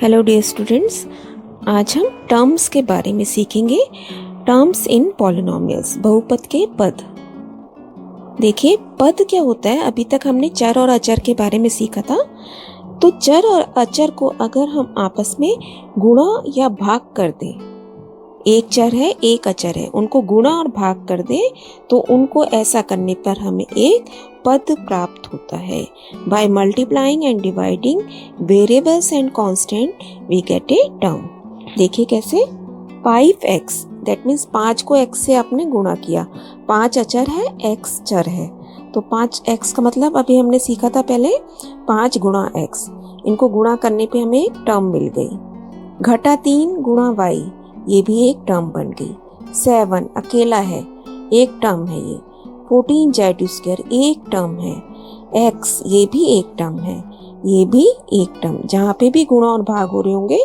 Hello dear students, आज हम terms के बारे में सीखेंगे। टर्म्स इन पॉलिनोमियल्स, बहुपद के पद। देखिए, पद क्या होता है। अभी तक हमने चर और अचर के बारे में सीखा था। तो चर और अचर को अगर हम आपस में गुणा या भाग कर दें, एक चर है एक अचर है, उनको गुणा और भाग कर दें, तो उनको ऐसा करने पर हमें एक पद प्राप्त होता है। By multiplying and dividing variables and constant we get a term. देखिए कैसे। 5x, दैट मीन्स 5 को x से आपने गुणा किया। 5 अचर है, x चर है, तो 5x का मतलब अभी हमने सीखा था पहले 5 गुणा x। इनको गुणा करने पे हमें एक टर्म मिल गई। घटा 3 गुणा y, ये भी एक टर्म बन गई। 7 अकेला है, एक टर्म है ये। 14 जेड स्क्वायर एक टर्म है। x ये भी एक टर्म है, ये भी एक टर्म। जहाँ पे भी गुणा और भाग हो रहे होंगे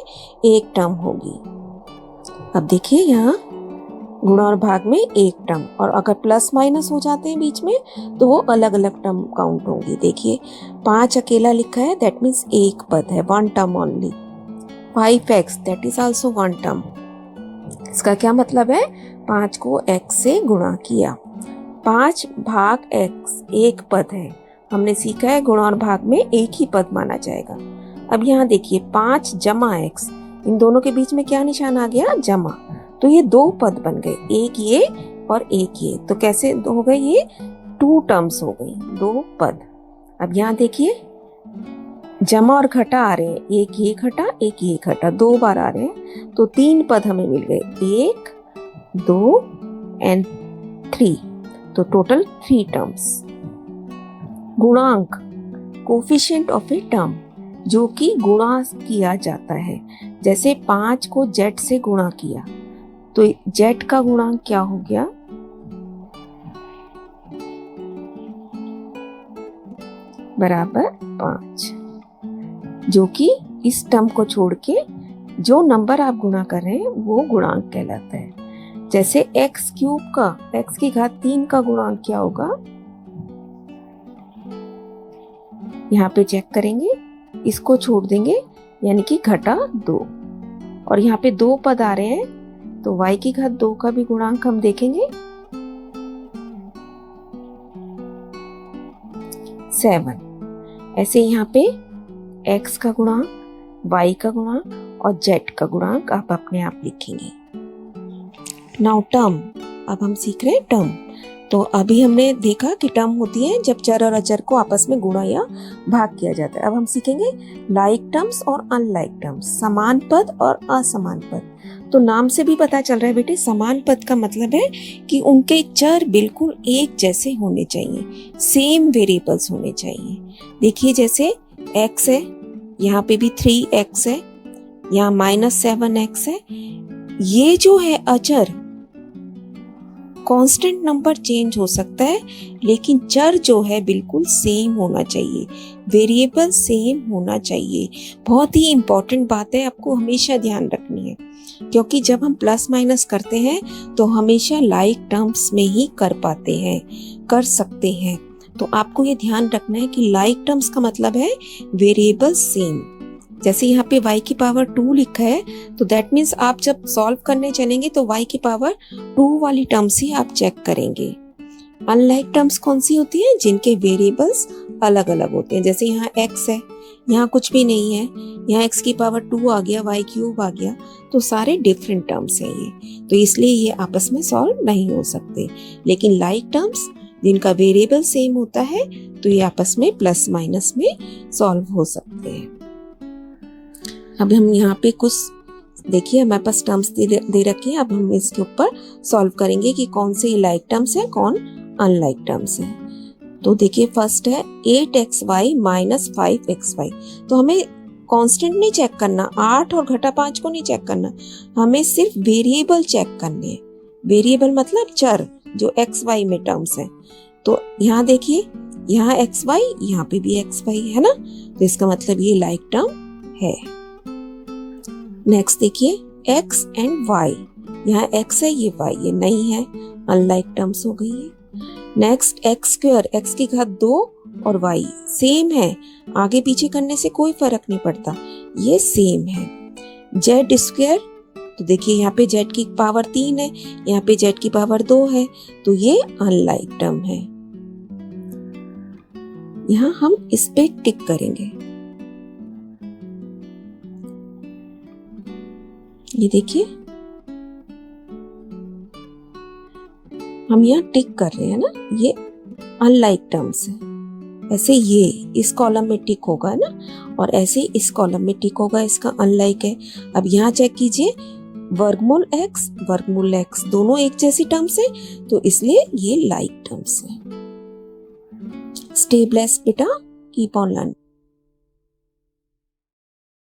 एक टर्म होगी। अब देखिए यहाँ गुणा और भाग में एक टर्म, और अगर प्लस माइनस हो जाते हैं बीच में तो वो अलग अलग टर्म काउंट होंगी। देखिए 5 अकेला लिखा है, दैट मीन्स एक पद है, one term only. 5x that is also one term. इसका क्या मतलब है? 5 को x से गुणा किया। 5 भाग x एक पद है। हमने सीखा है गुणा और भाग में एक ही पद माना जाएगा। अब यहाँ देखिए 5 जमा x, इन दोनों के बीच में क्या निशान आ गया? जमा। तो ये दो पद बन गए, एक ये और एक ये। तो कैसे हो गए? ये 2 टर्म्स हो गई, दो पद। अब यहाँ देखिए जमा और घटा आ रहे हैं, एक ये घटा एक ये घटा, 2 बार आ रहे हैं, तो 3 पद हमें मिल गए, 1 2 एंड 3, तो टोटल 3 टर्म्स। गुणांक, कोफिशिएंट ऑफ ए टर्म, जो कि गुणा किया जाता है। जैसे 5 को z से गुणा किया, तो z का गुणांक क्या हो गया? बराबर 5, जो कि इस टर्म को छोड़ के जो नंबर आप गुणा कर रहे हैं वो गुणांक कहलाता है। जैसे x क्यूब का, x की घात 3 का गुणांक क्या होगा? यहाँ पे चेक करेंगे, इसको छोड़ देंगे, यानी कि घटा 2, और यहाँ पे 2 पद आ रहे हैं, तो y की घात 2 का भी गुणांक हम देखेंगे 7। ऐसे यहाँ पे x का गुणांक, y का गुणांक और z का गुणांक आप अपने आप लिखेंगे। नाउ टर्म, अब हम सीख रहे हैं टर्म। तो अभी हमने देखा कि टर्म होती है जब चर और अचर को आपस में गुणा या भाग किया जाता है। अब हम सीखेंगे लाइक टर्म्स और अनलाइक टर्म्स, समान पद और असमान पद। तो नाम से भी पता चल रहा है बेटे, समान पद का मतलब है कि उनके चर बिल्कुल एक जैसे होने चाहिए, सेम वेरिएबल्स होने चाहिए। देखिए जैसे x है, यहाँ पे भी 3x है, यहाँ -7x है। ये जो है अचर, कांस्टेंट नंबर चेंज हो सकता है, लेकिन चर जो है बिल्कुल सेम होना चाहिए, वेरिएबल सेम होना चाहिए। बहुत ही इंपॉर्टेंट बात है, आपको हमेशा ध्यान रखनी है, क्योंकि जब हम प्लस माइनस करते हैं तो हमेशा लाइक टर्म्स में ही कर पाते हैं, कर सकते हैं। तो आपको ये ध्यान रखना है कि लाइक टर्म्स का मतलब है वेरिएबल सेम। जैसे यहाँ पे y की पावर 2 लिखा है, तो दैट मीन्स आप जब सॉल्व करने चलेंगे तो y की पावर 2 वाली टर्म्स ही आप चेक करेंगे। अनलाइक टर्म्स कौन सी होती हैं? जिनके वेरिएबल्स अलग अलग होते हैं। जैसे यहाँ x है, यहाँ कुछ भी नहीं है, यहाँ x की पावर 2 आ गया, y क्यूब आ गया, तो सारे डिफरेंट टर्म्स हैं ये, तो इसलिए ये आपस में सॉल्व नहीं हो सकते। लेकिन लाइक टर्म्स जिनका वेरिएबल सेम होता है, तो ये आपस में प्लस माइनस में सॉल्व हो सकते हैं। अब हम यहाँ पे कुछ देखिए, हमारे पास टर्म्स दे रखी है। अब हम इसके ऊपर सॉल्व करेंगे कि कौन से लाइक टर्म्स है, कौन अनलाइक टर्म्स है। तो देखिए फर्स्ट है 8xy माइनस 5xy। तो हमें कांस्टेंट नहीं चेक करना, 8 और घटा 5 को नहीं चेक करना, हमें सिर्फ वेरिएबल चेक करने हैं। वेरिएबल मतलब चर जो xy में टर्म्स है। तो यहाँ देखिए, यहाँ xy, यहाँ पे भी xy है ना, तो इसका मतलब ये लाइक टर्म है। नेक्स्ट देखिए x एंड y, यहाँ x है, ये y ये नहीं है, अनलाइक टर्म्स हो गई है। नेक्स्ट x स्क्वायर, x की घात 2 और y सेम है, आगे पीछे करने से कोई फर्क नहीं पड़ता, ये सेम है। z स्क्वायर, तो देखिए यहाँ पे z की पावर 3 है, यहाँ पे z की पावर 2 है, तो ये अनलाइक टर्म है। यहाँ हम इस पे टिक करेंगे। ये देखिए हम यहाँ टिक कर रहे हैं ना, ये अनलाइक टर्म्स है। ऐसे ये इस कॉलम में टिक होगा ना, और ऐसे इस कॉलम में टिक होगा, इसका अनलाइक है। अब यहाँ चेक कीजिए, वर्गमूल x दोनों एक जैसी टर्म्स है, तो इसलिए ये लाइक टर्म्स है। स्टे ब्लेस्ड बेटा, कीप ऑन लर्निंग।